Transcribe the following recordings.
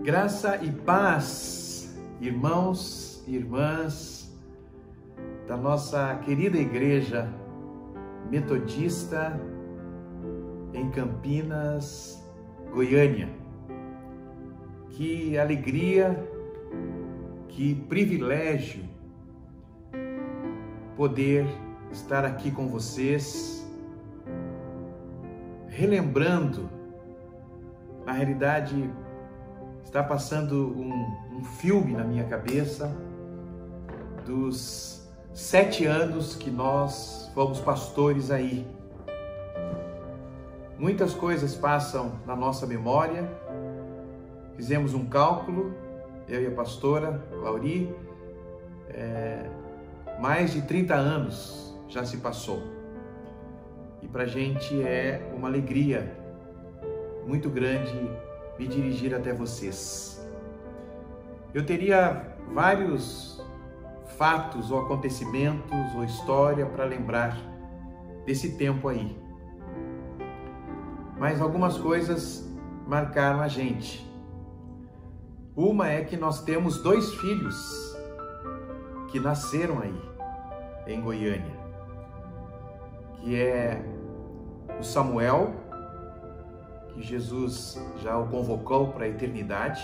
Graça e paz, irmãos e irmãs da nossa querida igreja metodista em Campinas, Goiânia. Que alegria, que privilégio poder estar aqui com vocês, relembrando, na realidade, está passando um filme na minha cabeça dos 7 anos que nós fomos pastores aí. Muitas coisas passam na nossa memória. Fizemos um cálculo, eu e a pastora Clauri, mais de 30 anos já se passou. E para a gente é uma alegria muito grande me dirigir até vocês. Eu teria vários fatos ou acontecimentos ou história para lembrar desse tempo aí. Mas algumas coisas marcaram a gente. Uma é que nós temos 2 filhos que nasceram aí, em Goiânia, que é o Samuel, que Jesus já o convocou para a eternidade,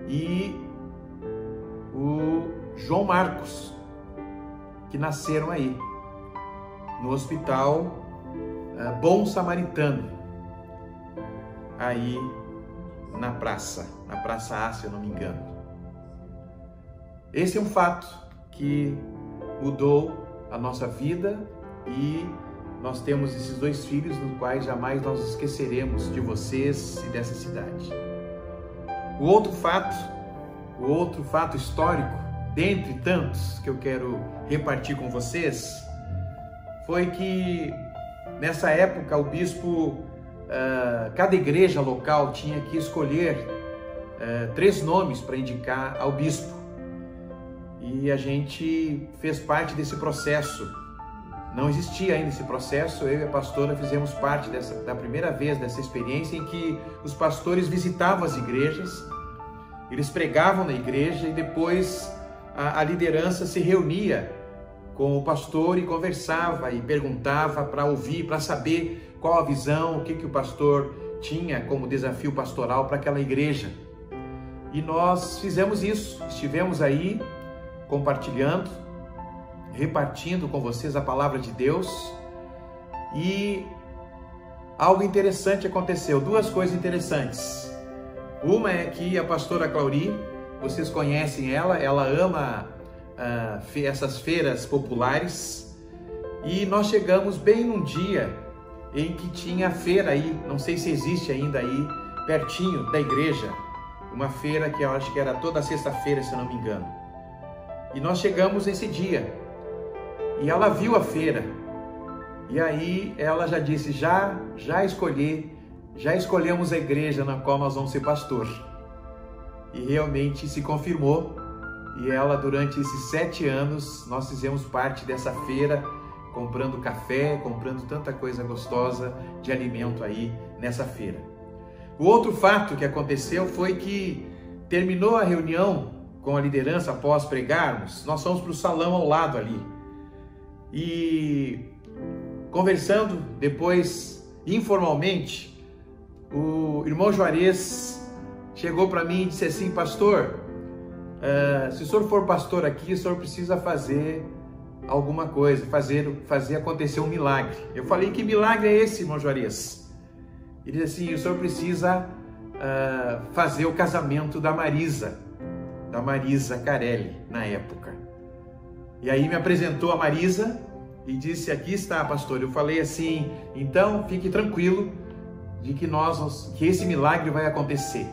e o João Marcos, que nasceram aí, no Hospital Bom Samaritano, aí na Praça A, se eu não me engano. Esse é um fato que mudou a nossa vida e nós temos esses 2 filhos, nos quais jamais nós esqueceremos de vocês e dessa cidade. O outro fato histórico, dentre tantos que eu quero repartir com vocês, foi que nessa época o bispo, cada igreja local tinha que escolher 3 nomes para indicar ao bispo. E a gente fez parte desse processo. Não existia ainda esse processo, eu e a pastora fizemos parte da primeira vez dessa experiência em que os pastores visitavam as igrejas, eles pregavam na igreja e depois a liderança se reunia com o pastor e conversava e perguntava para ouvir, para saber qual a visão, o que o pastor tinha como desafio pastoral para aquela igreja. E nós fizemos isso, estivemos aí compartilhando, repartindo com vocês a palavra de Deus, e algo interessante aconteceu, 2 coisas interessantes. Uma é que a pastora Clauri, vocês conhecem ela ama essas feiras populares, e nós chegamos bem num dia em que tinha feira aí, não sei se existe ainda aí, pertinho da igreja, uma feira que eu acho que era toda sexta-feira, se eu não me engano. E nós chegamos esse dia, e ela viu a feira, e aí ela já disse, já escolhemos a igreja na qual nós vamos ser pastor. E realmente se confirmou, e ela, durante esses 7 anos, nós fizemos parte dessa feira, comprando café, comprando tanta coisa gostosa de alimento aí nessa feira. O outro fato que aconteceu foi que terminou a reunião com a liderança após pregarmos, nós fomos para o salão ao lado ali. E conversando depois, informalmente, o irmão Juarez chegou para mim e disse assim, pastor, se o senhor for pastor aqui, o senhor precisa fazer alguma coisa, fazer acontecer um milagre. Eu falei, que milagre é esse, irmão Juarez? Ele disse assim, o senhor precisa fazer o casamento da Marisa Carelli, na época. E aí me apresentou a Marisa e disse, aqui está, pastor. Eu falei assim, então fique tranquilo de que esse milagre vai acontecer.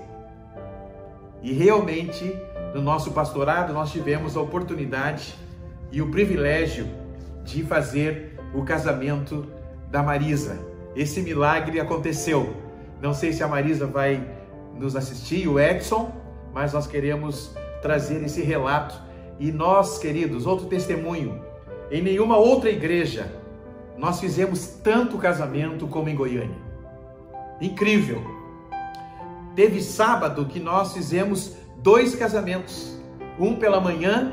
E realmente, no nosso pastorado, nós tivemos a oportunidade e o privilégio de fazer o casamento da Marisa. Esse milagre aconteceu. Não sei se a Marisa vai nos assistir, o Edson, mas nós queremos trazer esse relato. E nós, queridos, outro testemunho, em nenhuma outra igreja nós fizemos tanto casamento como em Goiânia. Incrível! teve sábado que nós fizemos 2 casamentos, um pela manhã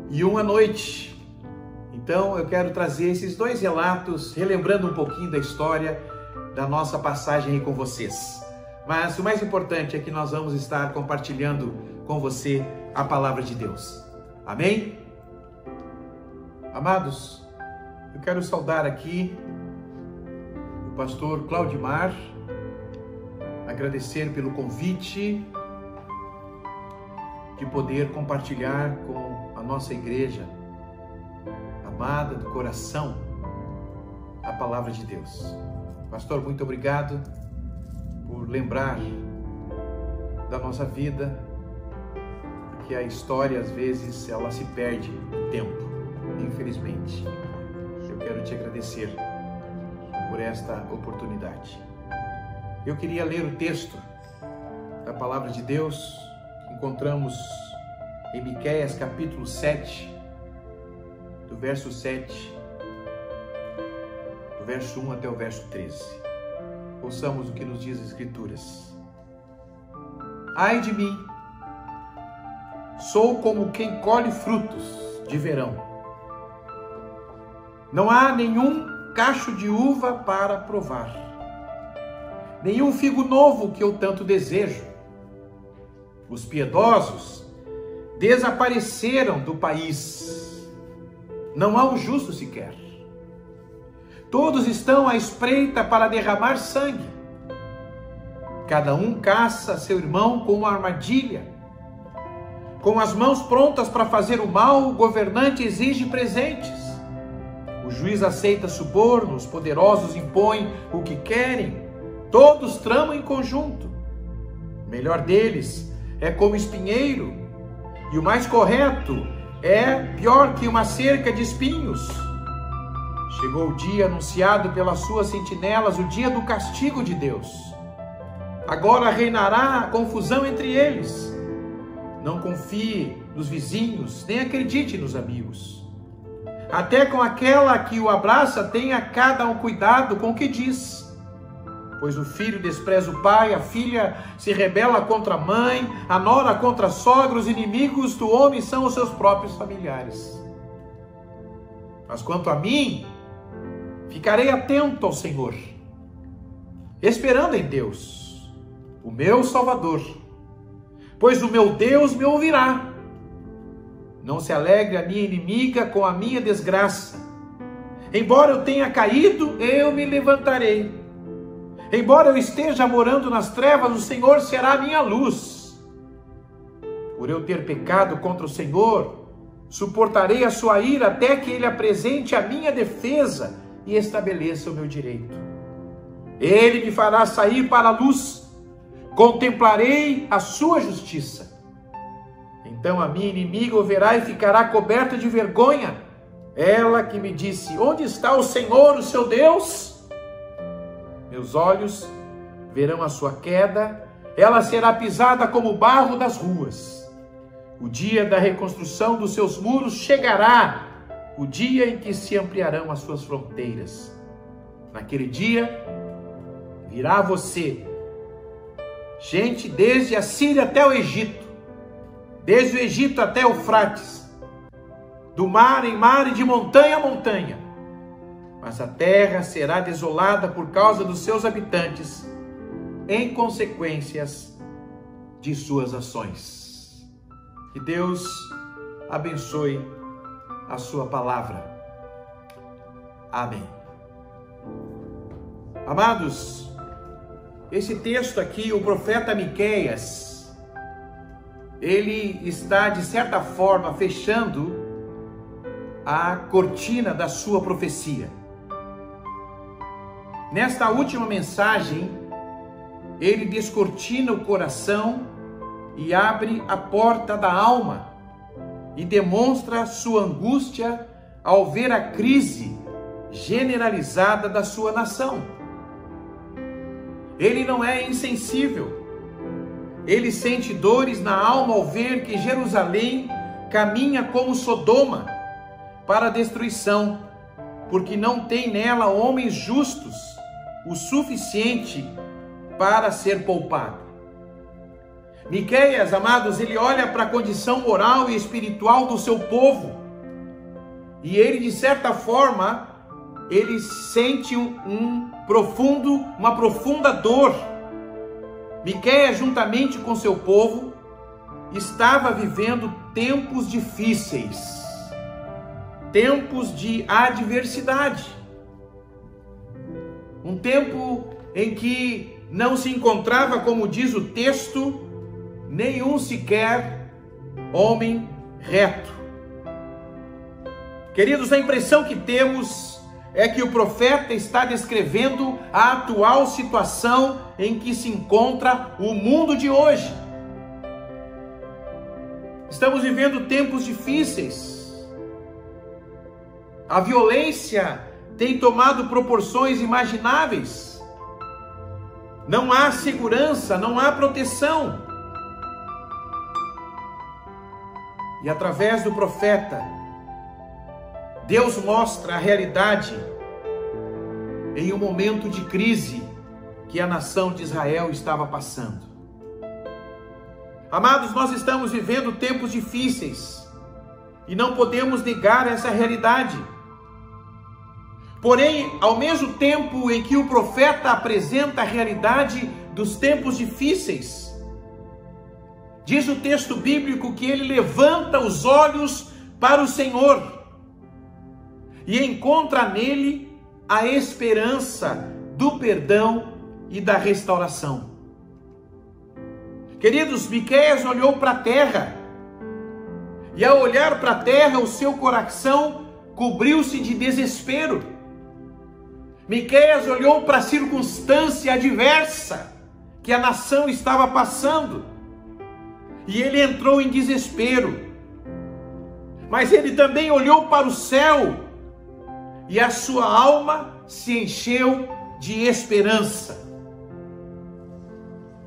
e um à noite. Então eu quero trazer esses 2 relatos, relembrando um pouquinho da história da nossa passagem aí com vocês. Mas o mais importante é que nós vamos estar compartilhando com você a palavra de Deus. Amém? Amados, eu quero saudar aqui o pastor Claudimar, agradecer pelo convite de poder compartilhar com a nossa igreja amada do coração a palavra de Deus. Pastor, muito obrigado por lembrar da nossa vida, porque a história às vezes ela se perde no tempo, infelizmente. Eu quero te agradecer por esta oportunidade. Eu queria ler o texto da palavra de Deus que encontramos em Miqueias capítulo 7, do verso 7, do verso 1 até o verso 13. Ouçamos o que nos diz as Escrituras. Ai de mim, sou como quem colhe frutos de verão. Não há nenhum cacho de uva para provar, nenhum figo novo que eu tanto desejo. Os piedosos desapareceram do país, não há um justo sequer. Todos estão à espreita para derramar sangue. Cada um caça seu irmão com uma armadilha. Com as mãos prontas para fazer o mal, o governante exige presentes. O juiz aceita suborno, os poderosos impõem o que querem. Todos tramam em conjunto. O melhor deles é como espinheiro, e o mais correto é pior que uma cerca de espinhos. Chegou o dia anunciado pelas suas sentinelas, o dia do castigo de Deus. Agora reinará a confusão entre eles. Não confie nos vizinhos, nem acredite nos amigos. Até com aquela que o abraça, tenha cada um cuidado com o que diz. Pois o filho despreza o pai, a filha se rebela contra a mãe, a nora contra a sogra, os inimigos do homem são os seus próprios familiares. Mas quanto a mim, ficarei atento ao Senhor, esperando em Deus, o meu Salvador, pois o meu Deus me ouvirá. Não se alegre a minha inimiga com a minha desgraça. Embora eu tenha caído, eu me levantarei. Embora eu esteja morando nas trevas, o Senhor será a minha luz. Por eu ter pecado contra o Senhor, suportarei a sua ira até que Ele apresente a minha defesa e estabeleça o meu direito. Ele me fará sair para a luz, contemplarei a sua justiça. Então a minha inimiga o verá e ficará coberta de vergonha. Ela que me disse: onde está o Senhor, o seu Deus? Meus olhos verão a sua queda, ela será pisada como barro das ruas. O dia da reconstrução dos seus muros chegará, o dia em que se ampliarão as suas fronteiras. Naquele dia virá você, gente, desde a Síria até o Egito, desde o Egito até o Eufrates, do mar em mar e de montanha a montanha. Mas a terra será desolada por causa dos seus habitantes, em consequências de suas ações. Que Deus abençoe a sua palavra. Amém. Amados, esse texto aqui, o profeta Miqueias, ele está de certa forma fechando a cortina da sua profecia. Nesta última mensagem, ele descortina o coração e abre a porta da alma e demonstra sua angústia ao ver a crise generalizada da sua nação. Ele não é insensível. Ele sente dores na alma ao ver que Jerusalém caminha como Sodoma para a destruição, porque não tem nela homens justos o suficiente para ser poupado. Miqueias, amados, ele olha para a condição moral e espiritual do seu povo. E ele, de certa forma, ele sente uma profunda dor. Miqueias, juntamente com seu povo, estava vivendo tempos difíceis, tempos de adversidade. Um tempo em que não se encontrava, como diz o texto, nenhum sequer homem reto. Queridos, a impressão que temos é que o profeta está descrevendo a atual situação em que se encontra o mundo de hoje. Estamos vivendo tempos difíceis. A violência tem tomado proporções imagináveis. Não há segurança, não há proteção. E através do profeta, Deus mostra a realidade em um momento de crise que a nação de Israel estava passando. Amados, nós estamos vivendo tempos difíceis e não podemos negar essa realidade. Porém, ao mesmo tempo em que o profeta apresenta a realidade dos tempos difíceis, diz o texto bíblico que ele levanta os olhos para o Senhor e encontra nele a esperança do perdão e da restauração. Queridos, Miqueias olhou para a terra, e ao olhar para a terra, o seu coração cobriu-se de desespero. Miqueias olhou para a circunstância adversa que a nação estava passando, e ele entrou em desespero. Mas ele também olhou para o céu, e a sua alma se encheu de esperança.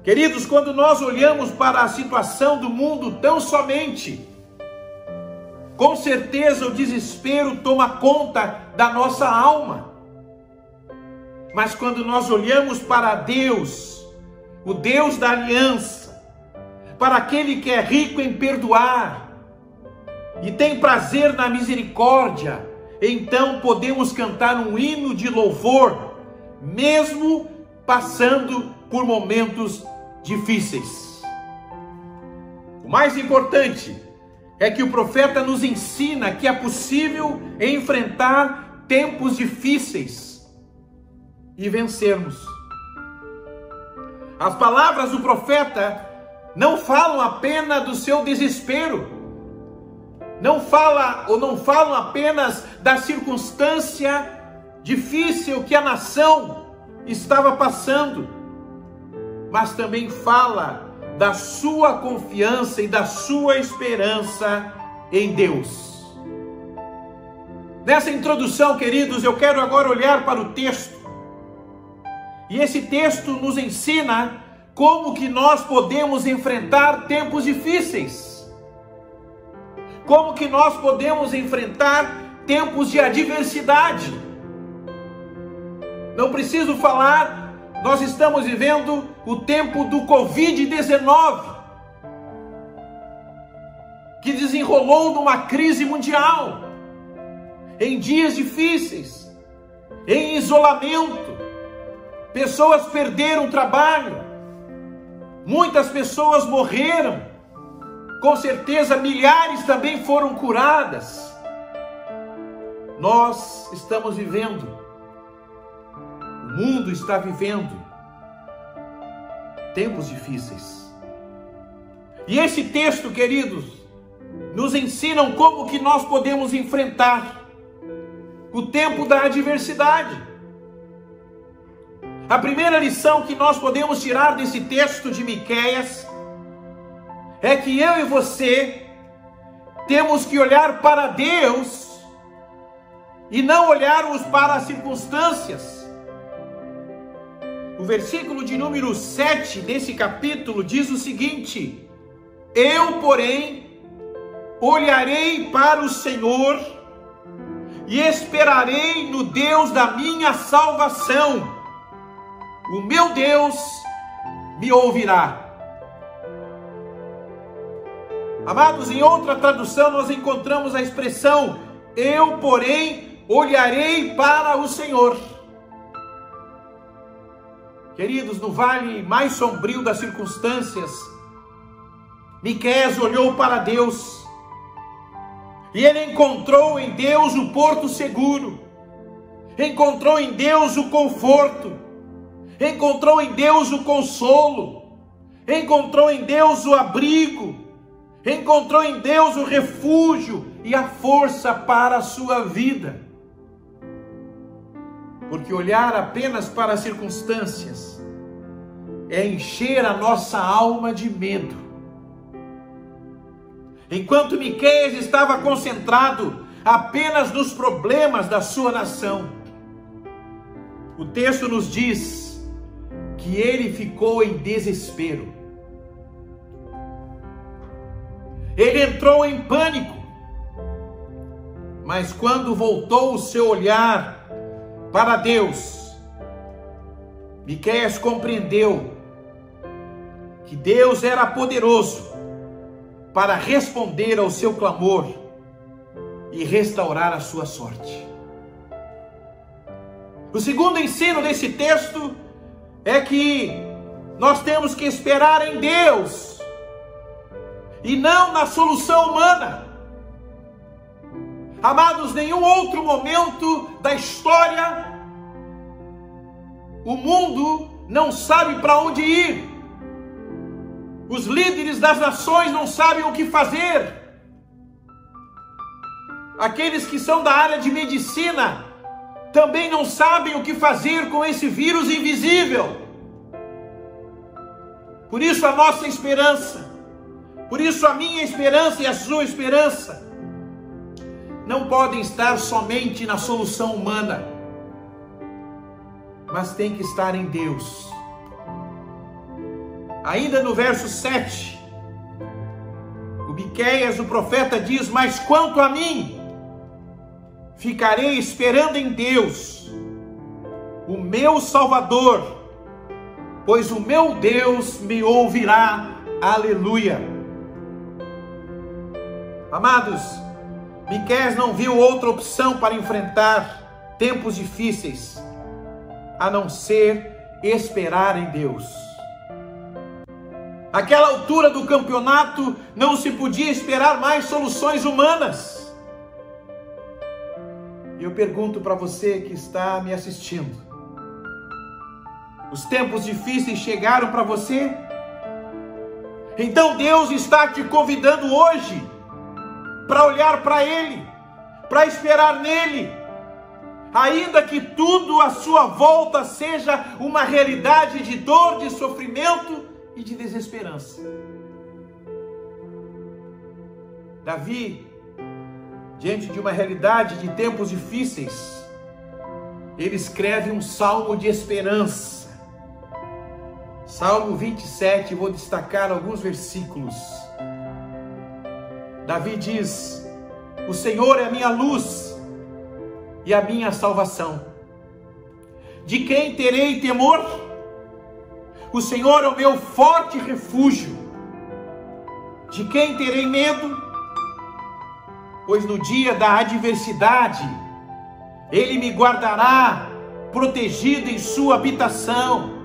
Queridos, quando nós olhamos para a situação do mundo tão somente, com certeza o desespero toma conta da nossa alma. Mas quando nós olhamos para Deus, o Deus da aliança, para aquele que é rico em perdoar e tem prazer na misericórdia, então podemos cantar um hino de louvor, mesmo passando por momentos difíceis. O mais importante é que o profeta nos ensina que é possível enfrentar tempos difíceis e vencermos. As palavras do profeta não falam apenas do seu desespero, não falam apenas da circunstância difícil que a nação estava passando, mas também fala da sua confiança e da sua esperança em Deus. Nessa introdução, queridos, eu quero agora olhar para o texto. E esse texto nos ensina como que nós podemos enfrentar tempos difíceis. Como que nós podemos enfrentar tempos de adversidade. Não preciso falar, nós estamos vivendo o tempo do Covid-19, que desenrolou numa crise mundial, em dias difíceis, em isolamento. Pessoas perderam o trabalho, muitas pessoas morreram, com certeza milhares também foram curadas. Nós estamos vivendo, o mundo está vivendo tempos difíceis. E esse texto, queridos, nos ensina como que nós podemos enfrentar o tempo da adversidade. A primeira lição que nós podemos tirar desse texto de Miqueias é que eu e você temos que olhar para Deus e não olharmos para as circunstâncias. O versículo de número 7 desse capítulo diz o seguinte: eu, porém, olharei para o Senhor e esperarei no Deus da minha salvação. O meu Deus me ouvirá. Amados, em outra tradução nós encontramos a expressão: eu, porém, olharei para o Senhor. Queridos, no vale mais sombrio das circunstâncias, Miqueias olhou para Deus e ele encontrou em Deus o porto seguro, encontrou em Deus o conforto, encontrou em Deus o consolo, encontrou em Deus o abrigo, encontrou em Deus o refúgio e a força para a sua vida. Porque olhar apenas para as circunstâncias é encher a nossa alma de medo. Enquanto Miqueias estava concentrado apenas nos problemas da sua nação, o texto nos diz que ele ficou em desespero. Ele entrou em pânico, mas quando voltou o seu olhar para Deus, Miqueias compreendeu que Deus era poderoso para responder ao seu clamor e restaurar a sua sorte. O segundo ensino desse texto é que nós temos que esperar em Deus e não na solução humana. Amados, nenhum outro momento da história o mundo não sabe para onde ir. Os líderes das nações não sabem o que fazer. Aqueles que são da área de medicina também não sabem o que fazer com esse vírus invisível. Por isso a nossa esperança, por isso a minha esperança e a sua esperança não podem estar somente na solução humana, mas tem que estar em Deus. Ainda no verso 7, o Miqueias, o profeta, diz: mas quanto a mim, ficarei esperando em Deus, o meu Salvador, pois o meu Deus me ouvirá. Aleluia. Amados, Miqueias não viu outra opção para enfrentar tempos difíceis, a não ser esperar em Deus. Àquela altura do campeonato, não se podia esperar mais soluções humanas. Eu pergunto para você que está me assistindo: os tempos difíceis chegaram para você? Então Deus está te convidando hoje para olhar para Ele, para esperar nele, ainda que tudo à sua volta seja uma realidade de dor, de sofrimento e de desesperança. Davi, diante de uma realidade de tempos difíceis, ele escreve um salmo de esperança. Salmo 27, vou destacar alguns versículos. Davi diz: o Senhor é a minha luz e a minha salvação. De quem terei temor? O Senhor é o meu forte refúgio. De quem terei medo? Pois no dia da adversidade, Ele me guardará protegido em sua habitação.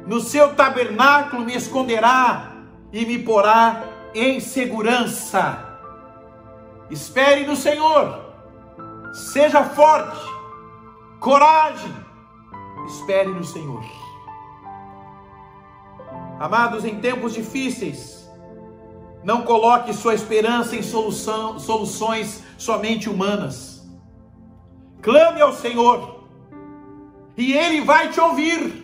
No seu tabernáculo me esconderá e me porá em segurança. Espere no Senhor, seja forte, coragem, espere no Senhor. Amados, em tempos difíceis, não coloque sua esperança em soluções somente humanas. Clame ao Senhor e Ele vai te ouvir.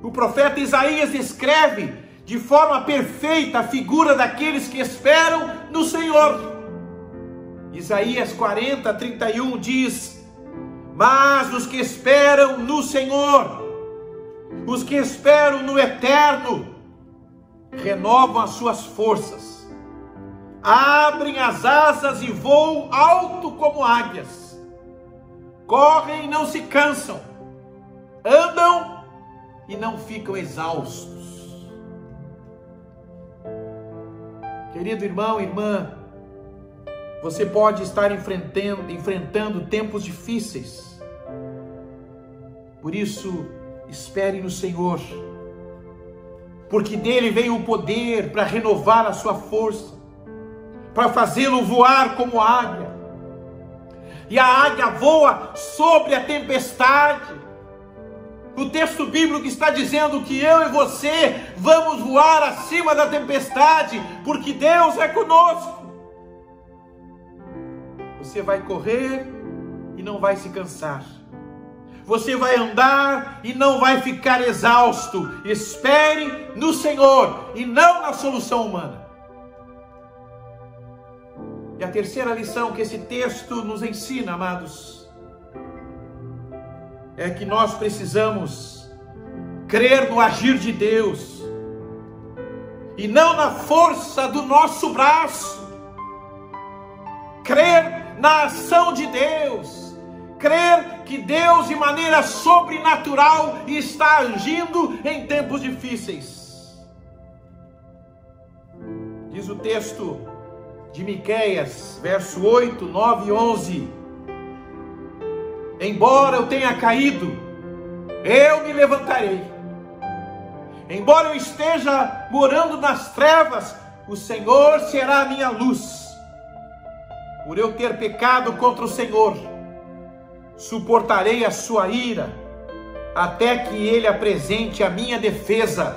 O profeta Isaías escreve de forma perfeita a figura daqueles que esperam no Senhor. Isaías 40, 31 diz: mas os que esperam no Senhor, os que esperam no Eterno, renovam as suas forças, abrem as asas e voam alto como águias, correm e não se cansam, andam e não ficam exaustos. Querido irmão, irmã, você pode estar enfrentando tempos difíceis. Por isso, espere no Senhor, porque dele vem o poder para renovar a sua força, para fazê-lo voar como águia. E a águia voa sobre a tempestade. O texto bíblico está dizendo que eu e você vamos voar acima da tempestade, porque Deus é conosco. Você vai correr e não vai se cansar. Você vai andar e não vai ficar exausto. Espere no Senhor e não na solução humana. E a terceira lição que esse texto nos ensina, amados, é que nós precisamos crer no agir de Deus e não na força do nosso braço. Crer na ação de Deus, crer que Deus de maneira sobrenatural está agindo em tempos difíceis. Diz o texto de Miqueias, verso 8, 9 e 11: embora eu tenha caído, eu me levantarei. Embora eu esteja morando nas trevas, o Senhor será a minha luz. Por eu ter pecado contra o Senhor, suportarei a sua ira, até que Ele apresente a minha defesa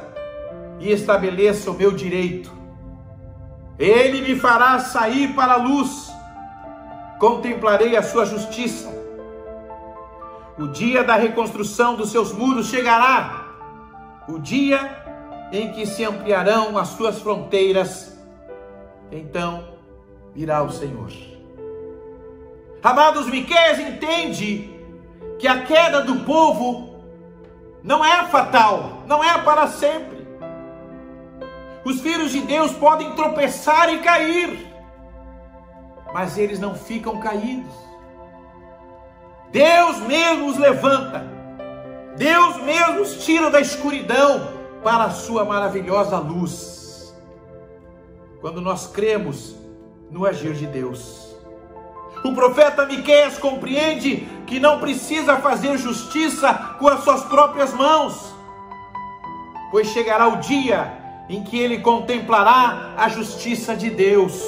e estabeleça o meu direito. Ele me fará sair para a luz, contemplarei a sua justiça. O dia da reconstrução dos seus muros chegará, o dia em que se ampliarão as suas fronteiras, então virá o Senhor. Amados, Miqueias entende que a queda do povo não é fatal, não é para sempre. Os filhos de Deus podem tropeçar e cair, mas eles não ficam caídos. Deus mesmo os levanta, Deus mesmo os tira da escuridão para a sua maravilhosa luz. Quando nós cremos no agir de Deus, o profeta Miqueias compreende que não precisa fazer justiça com as suas próprias mãos, pois chegará o dia em que ele contemplará a justiça de Deus.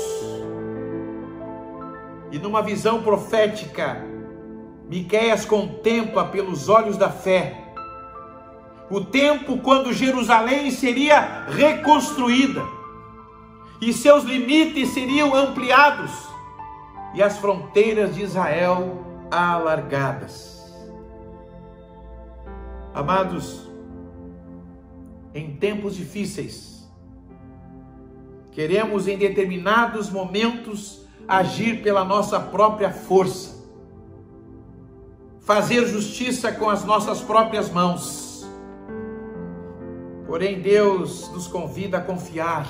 E numa visão profética, Miqueias contempla pelos olhos da fé o tempo quando Jerusalém seria reconstruída e seus limites seriam ampliados e as fronteiras de Israel alargadas. Amados, em tempos difíceis, queremos em determinados momentos agir pela nossa própria força, fazer justiça com as nossas próprias mãos. Porém, Deus nos convida a confiar,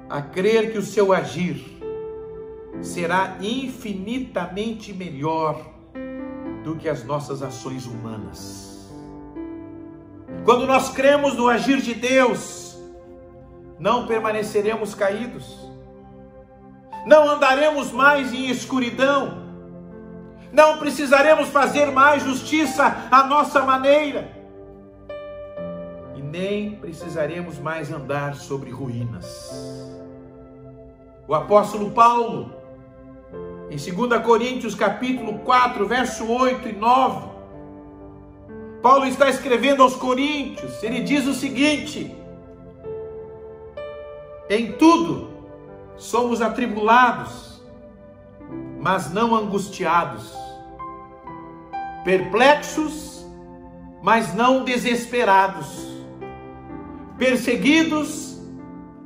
a crer que o seu agir será infinitamente melhor do que as nossas ações humanas. Quando nós cremos no agir de Deus, não permaneceremos caídos, não andaremos mais em escuridão, não precisaremos fazer mais justiça à nossa maneira, e nem precisaremos mais andar sobre ruínas. O apóstolo Paulo, em 2 Coríntios capítulo 4, verso 8 e 9, Paulo está escrevendo aos coríntios, ele diz o seguinte: em tudo somos atribulados, mas não angustiados, perplexos, mas não desesperados, perseguidos,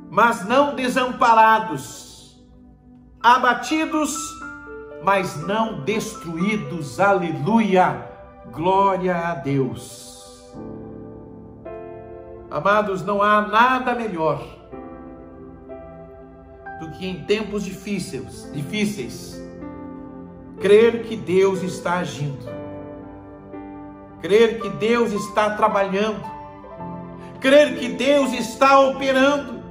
mas não desamparados, abatidos, mas não destruídos. Aleluia, glória a Deus. Amados, não há nada melhor do que em tempos difíceis, crer que Deus está agindo, crer que Deus está trabalhando, crer que Deus está operando,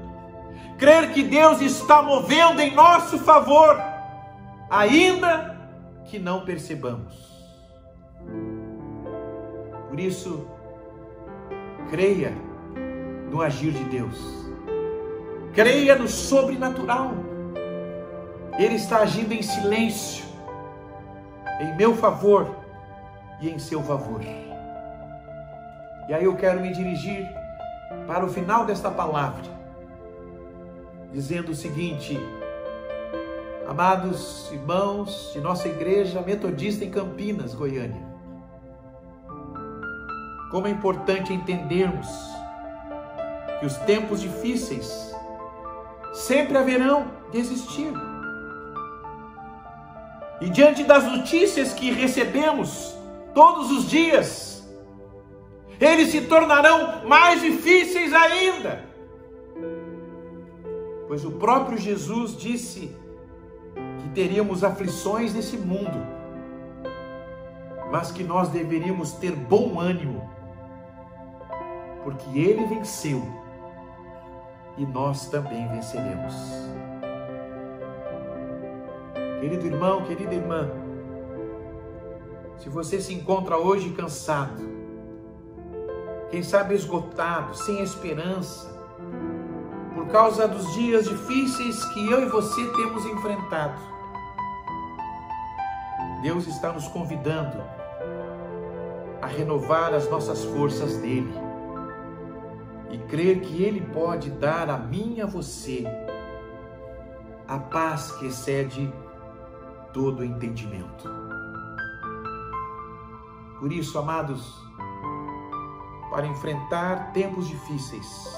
crer que Deus está movendo em nosso favor, ainda que não percebamos. Por isso, creia no agir de Deus. Creia no sobrenatural. Ele está agindo em silêncio, em meu favor e em seu favor. E aí eu quero me dirigir para o final desta palavra, dizendo o seguinte: amados irmãos de nossa igreja metodista em Campinas, Goiânia, como é importante entendermos que os tempos difíceis sempre haverão de existir. E diante das notícias que recebemos todos os dias, eles se tornarão mais difíceis ainda. Pois o próprio Jesus disse que teríamos aflições nesse mundo, mas que nós deveríamos ter bom ânimo, porque Ele venceu e nós também venceremos. Querido irmão, querida irmã, se você se encontra hoje cansado, quem sabe esgotado, sem esperança, por causa dos dias difíceis que eu e você temos enfrentado, Deus está nos convidando a renovar as nossas forças nele e crer que Ele pode dar a mim e a você a paz que excede todo o entendimento. Por isso, amados, para enfrentar tempos difíceis,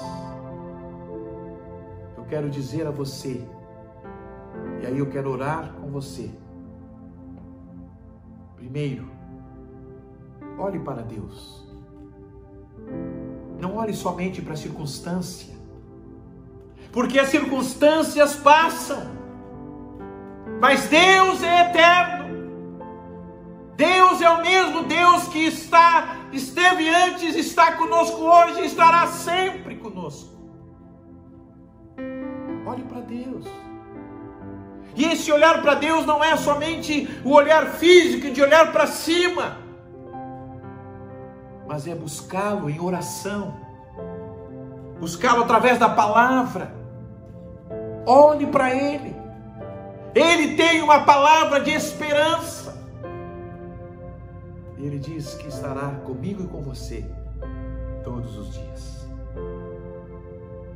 eu quero dizer a você, e aí eu quero orar com você. Primeiro, olhe para Deus. Não olhe somente para a circunstância, porque as circunstâncias passam, mas Deus é eterno. Deus é o mesmo Deus que esteve antes, está conosco hoje e estará sempre conosco. Olhe para Deus. E esse olhar para Deus não é somente o olhar físico de olhar para cima, mas é buscá-lo em oração, buscá-lo através da palavra. Olhe para Ele. Ele tem uma palavra de esperança. Ele diz que estará comigo e com você todos os dias.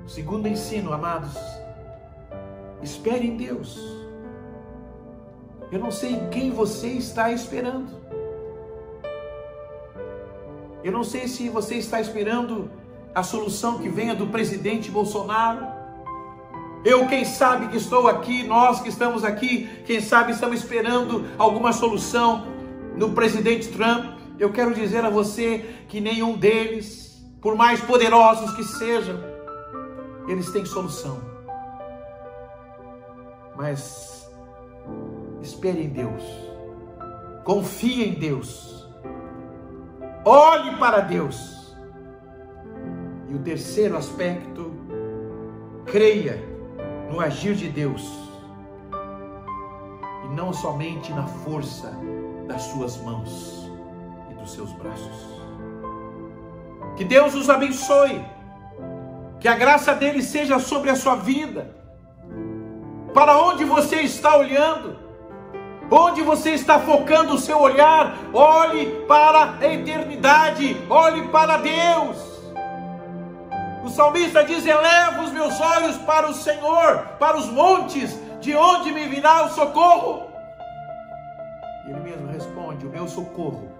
O segundo ensino, amados, espere em Deus. Eu não sei em quem você está esperando. Eu não sei se você está esperando a solução que venha do presidente Bolsonaro. Eu, quem sabe que estou aqui, nós que estamos aqui, quem sabe estamos esperando alguma solução no presidente Trump. Eu quero dizer a você que nenhum deles, por mais poderosos que sejam, eles têm solução. Mas espere em Deus, confie em Deus, olhe para Deus. E o terceiro aspecto, creia no agir de Deus e não somente na força das suas mãos e dos seus braços. Que Deus os abençoe, que a graça dele seja sobre a sua vida. Para onde você está olhando, onde você está focando o seu olhar, olhe para a eternidade, olhe para Deus. O salmista diz: eleva os meus olhos para o Senhor, para os montes, de onde me virá o socorro? Ele mesmo responde: o meu socorro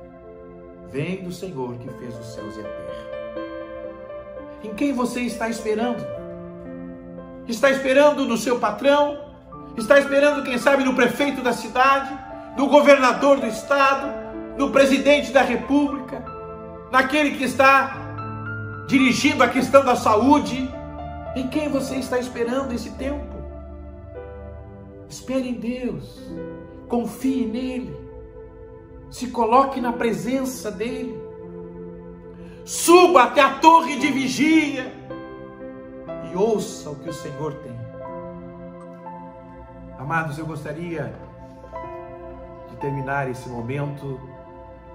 vem do Senhor que fez os céus e a terra. Em quem você está esperando? Está esperando no seu patrão? Está esperando, quem sabe, no prefeito da cidade, no governador do estado, no presidente da república, naquele que está dirigindo a questão da saúde? Em quem você está esperando esse tempo? Espere em Deus, confie nele, se coloque na presença dele, suba até a torre de vigia e ouça o que o Senhor tem. Amados, eu gostaria de terminar esse momento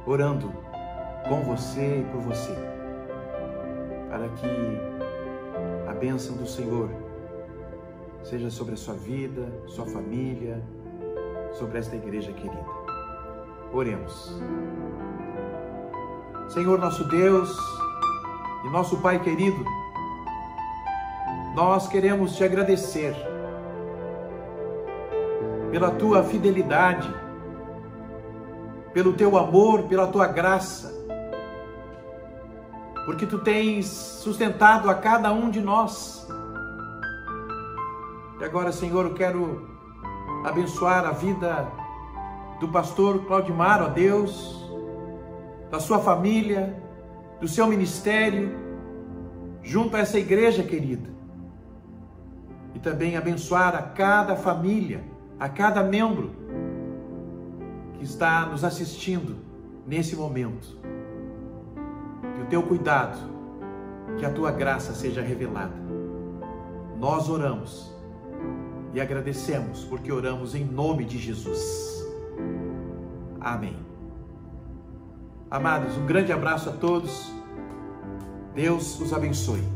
orando com você e por você, para que a bênção do Senhor seja sobre a sua vida, sua família, sobre esta igreja querida. Oremos. Senhor nosso Deus e nosso Pai querido, nós queremos te agradecer pela tua fidelidade, pelo teu amor, pela tua graça, porque tu tens sustentado a cada um de nós. E agora, Senhor, eu quero abençoar a vida do pastor Claudimar, ó Deus, da sua família, do seu ministério, junto a essa igreja querida. E também abençoar a cada família, a cada membro que está nos assistindo nesse momento. Que o teu cuidado, que a tua graça seja revelada. Nós oramos e agradecemos porque oramos em nome de Jesus. Amém. Amados, um grande abraço a todos. Deus os abençoe.